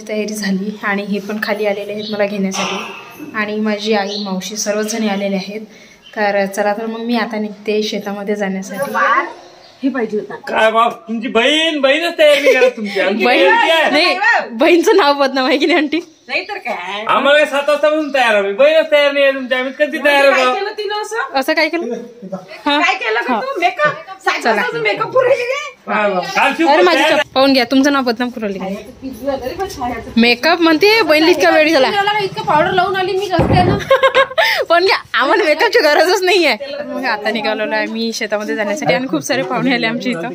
तयारी झाली आणि हे पण खाली आलेले आहेत मला घेण्यासाठी आणि माझी आई मावशी सर्वच जण आलेले आहेत। तर चला तर मग मी आता निघते शेतामध्ये जाण्यासाठी। हे पाहिजे होता काय बाप तुमची बहीणच तयारी करा तुमची नाही बहीणचं नाव बदनाम आहे की नाही आंटी? नाही तर काय आम्हाला 7 वाजतापासून तयार आम्ही बहीणच तयार नाही तुमच्या आम्ही कधी तयार होतो असं काय केलं काय केलं का तू मेकअप मेकअप अरे माझी पाहून घ्या तुमचं नाव बदनाम करू लागले। मेकअप म्हणते बहीण इतका वेळ झाला इतकं पावडर लावून आली मी पण घ्या आम्हाला मेकअपची गरजच नाहीये। मग आता निघालेलो आहे मी शेतामध्ये जाण्यासाठी आणि खूप सारे पाहुणे आले आमच्या इथं।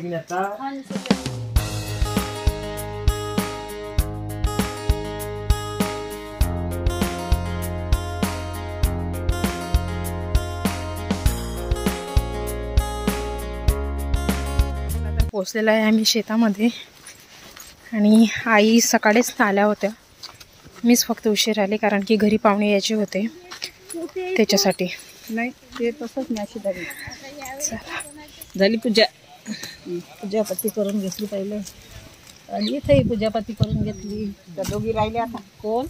पोचलेला आहे आम्ही शेतामध्ये आणि आई सकाळीच आल्या होत्या, मीच फक्त उशीर आले कारण की घरी पाहुणे यायचे होते त्याच्यासाठी। नाही ते तसंच मॅशी झाली पूजापाती करून घेतली पहिले आणि इथेही पूजापाती करून घेतली। त्या दोघी राहिले आता कोण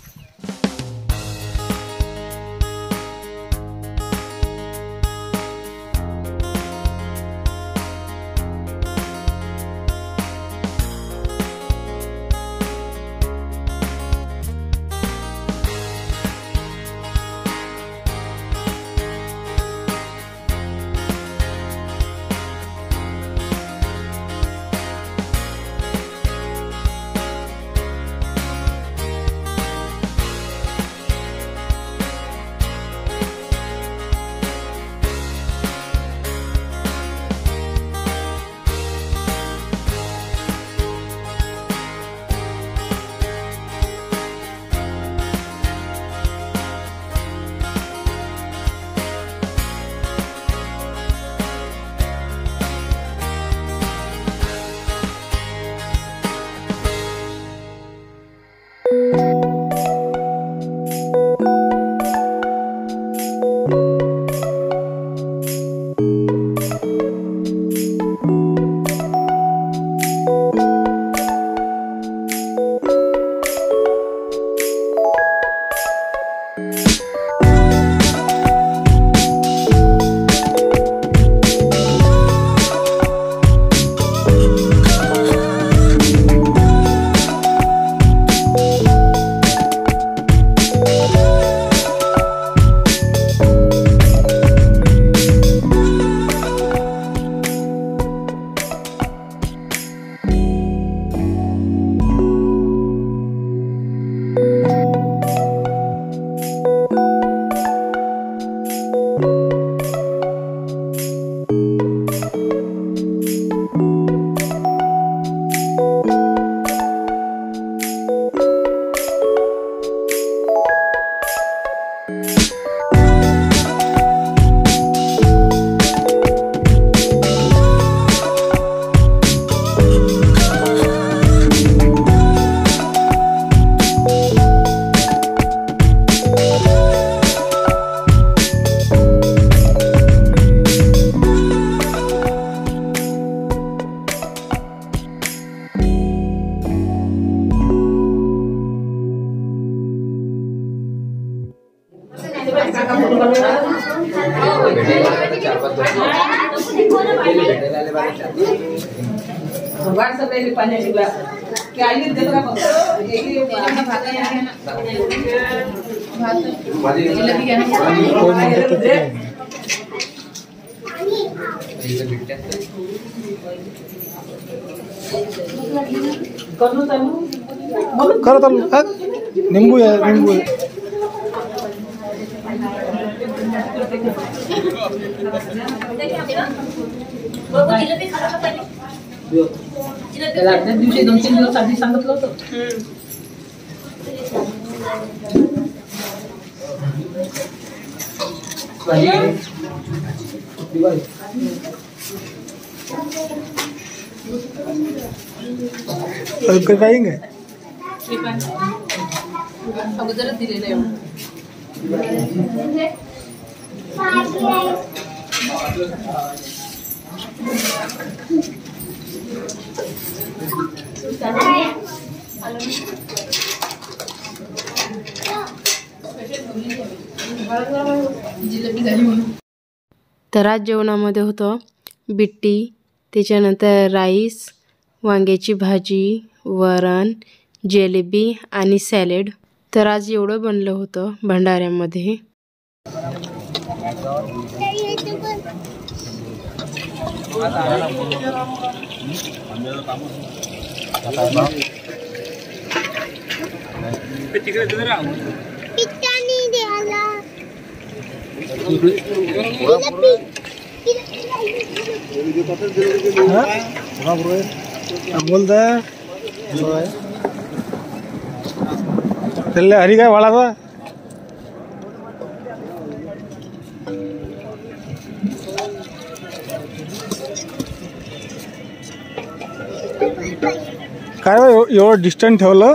निंबू आहे निंबू आहे त्याला आदल्या दिवशी 2-3 दिवस आधी सांगितलं होतं. पाहिजे अगोदरच दिलेलं आहे. तर आज जेवणामध्ये होतं बिट्टी, त्याच्यानंतर राईस, वांग्याची भाजी, वरण, जिलेबी आणि सॅलेड. तर आज एवढं बनलं होतं भंडाऱ्यामध्ये. बोलता चल हरी काय वाळाचा काय एवढं डिस्टन्स ठेवलं.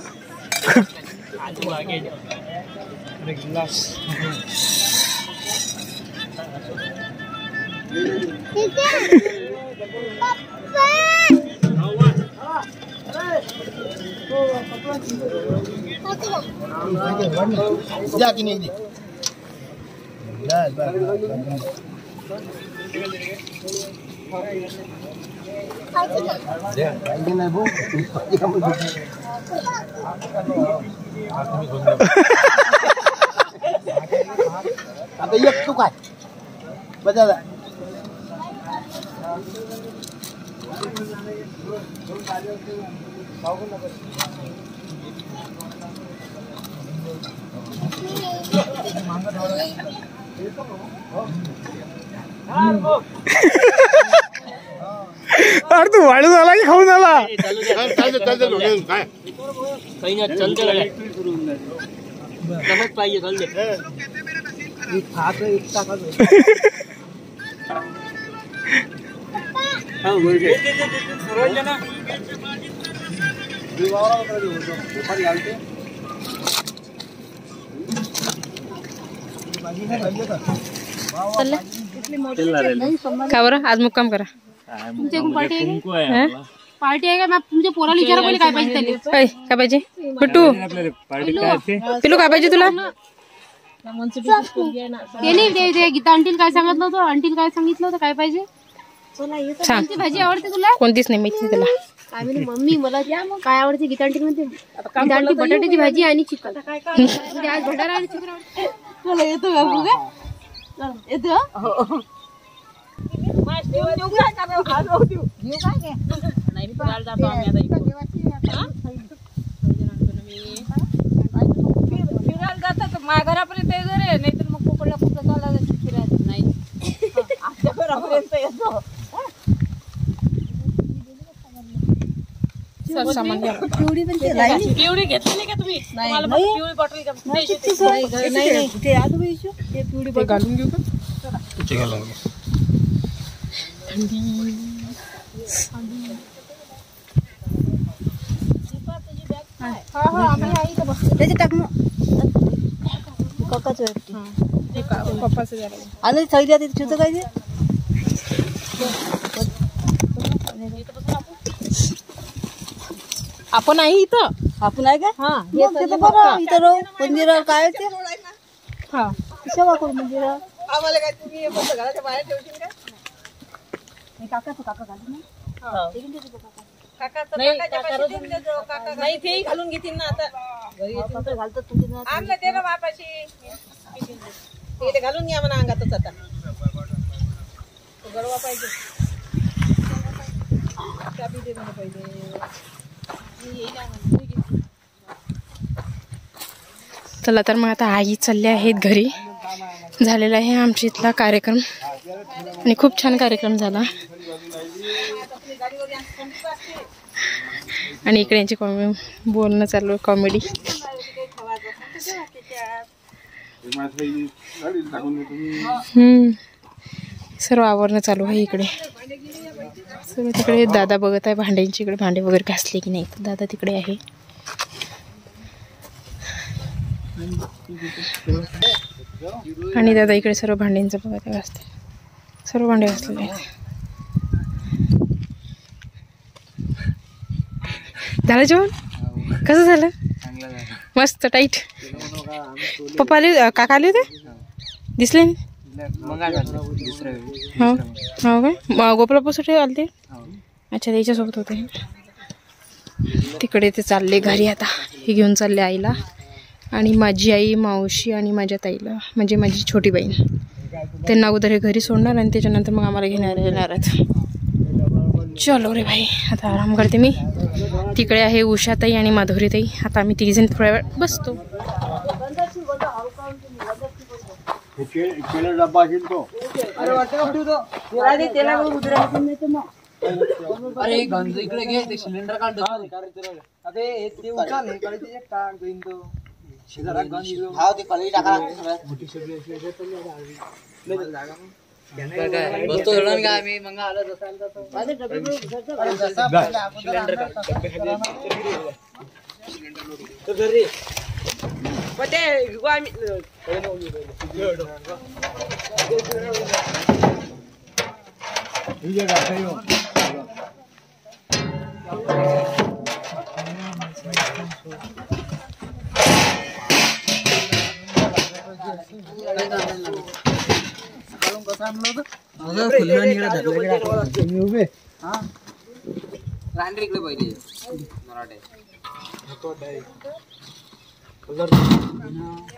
आता एक तू काय बदल अरे तू वाढू झाला की खाऊन आला. का बरं आज मुक्काम करा. पार्टी आहे का? तुमच्या पोराला विचारा पहिले काय पाहिजे त्याला. काय पाहिजे बिट्टू? पिलू काय पाहिजे तुला? ते गीता आंटीला काय सांगितलं होतं? आंटीला काय सांगितलं होतं काय पाहिजे? कोणती भाजी आवडते तुला? कोणतीच नाही माहिती तुला. काय म्हणे मम्मी मला काय आवडते? गीता आंटी म्हणते गीता आंटी बटाट्याची भाजी आणि चिकन. आज भंडारा आणि चिकन आवडते तुला. येतो बाबू का? येतो माझ्या घरापर्यंत येतो रे, नाही तर मग कुकडला कुठं चालला फिरायला नाही. आमच्या घरापर्यंत येतो. पिवळी घेतली का तुम्ही? पिवळी बॉटल घालून घेऊ का? त्याची टाक ना. पप्पाचं आणि थैली तिथे ठेवतो काय ते. आपण आहे इथं. आपण आहे का? हा बरं इथं मंदिरावर काय ते. हा सेवा करू मंदिरावर. आम्हाला काय तुम्ही घराच्या बाहेर ठेवशील का? काकाचं काका घालून नाही तेही घालून घेतील ना. आता घरी घालतात तुम्ही आणलं ते ना बापाशी. ते घालून घ्या म्हणा अंगातच. आता गरवा पाहिजे. चाबी दे मला पाहिजे. चला तर मग आता आई चालले आहेत घरी. झालेला आहे आमच्या इथला कार्यक्रम आणि खूप छान कार्यक्रम झाला. आणि इकडे यांची बोलणं चालू आहे, कॉमेडी. सर्व आवरणं चालू आहे इकडे. सर्व तिकडे दादा बघत आहे भांड्यांची, इकडे भांडे वगैरे घासले की नाही. दादा तिकडे आहे. आणि दादा इकडे सर्व भांड्यांचं बघत आहे, घासते. सर्व भांडे घासलेले आहेत. झालं जेवण? कसं झालं? मस्त टाईट. पप्पा आले, काका आले होते? दिसले नाही? हो हो काय गोपालापासून आले ते? अच्छा, त्याच्यासोबत होते. तिकडे ते चालले घरी आता. हे घेऊन चालले आईला, आणि माझी आई, मावशी आणि माझ्या ताईला, म्हणजे माझी छोटी बहीण, त्यांना अगोदर हे घरी सोडणार आणि त्याच्यानंतर मग आम्हाला घेणार येणारच. चलो रे भाई, आता आराम करते मी. तिकडे आहे उषाताई आणि माधुरीताई. आता आम्ही तिघीजण थोड्या वेळ बसतो. अरे गंज इकडे घे, ते सिलेंडर काढ. अरे ते उचल, हे काढ, ते टाक देईन तो. शेजारा गंज हा ते कढई टाका. बसतो धरून का आम्ही मग आलं जसं तो. अरे डबे सिलेंडर काढ. तो घरी पटे घेऊ आम्ही. रांड्री इकडे पहिले मराठी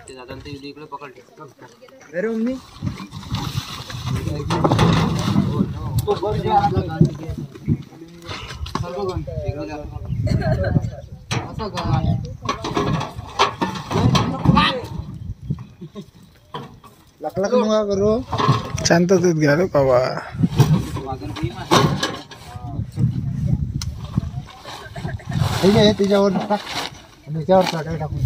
ते दादा ते इकडे पकडले. अरे मम्मी लक नका करू, शांततेत घ्या रे बाबा. ठीक आहे, त्याच्यावर टाक, त्याच्यावर चटई टाकून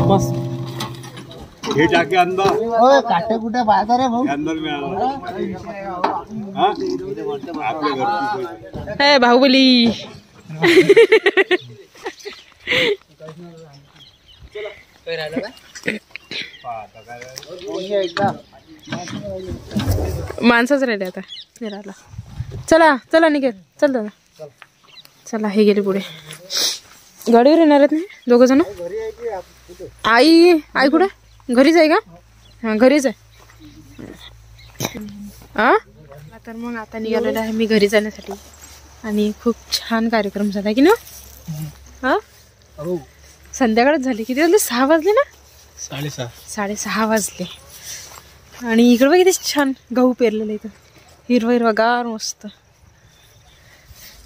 बस हे टाके अंदर. काटे कुठे बाजार आहे भाऊ? अंदर में हे बाहुबली. माणसाच राहिले आता फिरायला. चला चला निघेल. चल दादा चला. हे गेले पुढे. गाडीवर येणार आहेत ना दोघ जण. आई आई कुठे? घरीच आहे का? हा घरीच आहे. तर मग आता निघालेलं आहे मी घरी जाण्यासाठी. आणि खूप छान कार्यक्रम झाला की ना. हा संध्याकाळच झाली. किती वाजले? 6 वाजले ना. 6:30 वाजले. आणि इकडं बघ किती छान गहू पेरलेलं इथं. हिरवं हिरवगार मस्त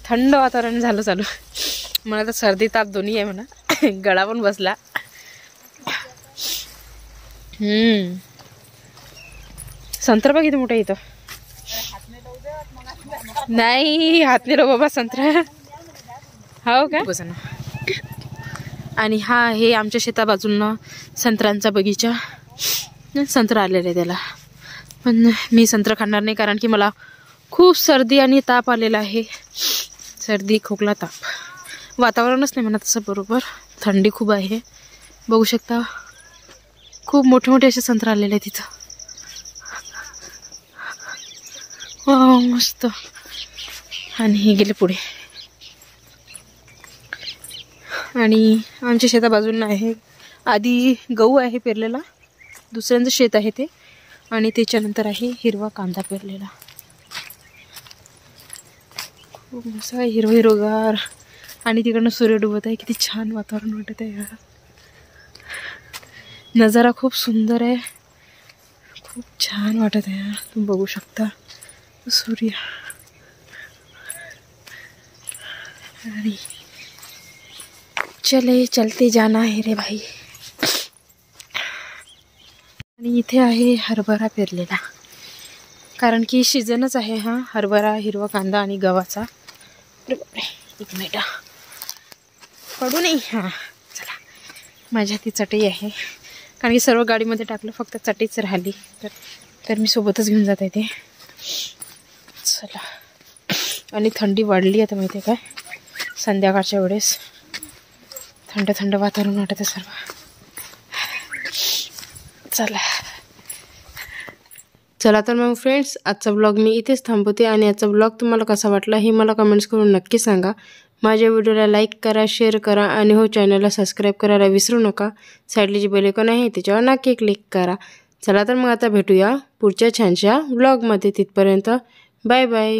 थंड वातावरण झालं चालू. मला तर सर्दी ताप दोन्ही आहे म्हणा. गळा पण बसला. संत्रा बघ किती मोठं इथं. नाही हात नाही रो बाबा संत्रा. हो का? आणि हा हे आमच्या शेता बाजूला संत्र्यांचा बगीचा. संत्रा आलेला आहे त्याला. पण मी संत्रा खाणार नाही कारण की मला खूप सर्दी आणि ताप आलेला आहे. सर्दी खोकला ताप. वातावरणच नाही म्हणा तसं बरोबर. थंडी खूप आहे. बघू शकता खूप मोठे मोठे असे संत्रा आलेले आहेत तिथं. वा मस्त. आणि हे गेले पुढे. आणि आमच्या शेता बाजूला आहे. आधी गहू आहे पेरलेला. दुसऱ्यांचं शेत आहे ते. आणि त्याच्यानंतर आहे हिरवा कांदा पेरलेला. खूप मस्त हिरवं हिरवगार. आणि तिकडनं सूर्य डुबत आहे. किती छान वातावरण वाटत आहे यार. नजारा खूप सुंदर आहे. खूप छान वाटत आहे यार. तुम्ही बघू शकता सूर्य. आणि चले चलते जाना है रे भाई. आणि इथे आहे हरभरा पेरलेला. कारण की सीझनच आहे हा हरभरा, हिरवा कांदा आणि गव्हाचा. अरे बापरे, एक मिनिट पडू नाही. हां चला, माझ्या हाती चटई आहे कारण की सर्व गाडीमध्ये टाकलं, फक्त चटईच राहिली तर मी सोबतच घेऊन जाते ते. चला, आणि थंडी वाढली आता माहिती आहे काय, संध्याकाळच्या वेळेस थंड थंड वातावरण वाटतं सर्व. चला तर मग फ्रेंड्स, आजचा ब्लॉग मी इथेच थांबवते आणि आजचा ब्लॉग तुम्हाला कसा वाटला हे मला कमेंट्स करून नक्की सांगा. माझ्या व्हिडिओला लाईक करा, शेअर करा आणि हो चॅनलला सबस्क्राईब करायला विसरू नका. साईडला जी बेल आयकॉन आहे त्याच्यावर नक्की क्लिक करा. चला तर मग आता भेटूया पुढच्या छानशा ब्लॉगमध्ये. तिथपर्यंत बाय बाय.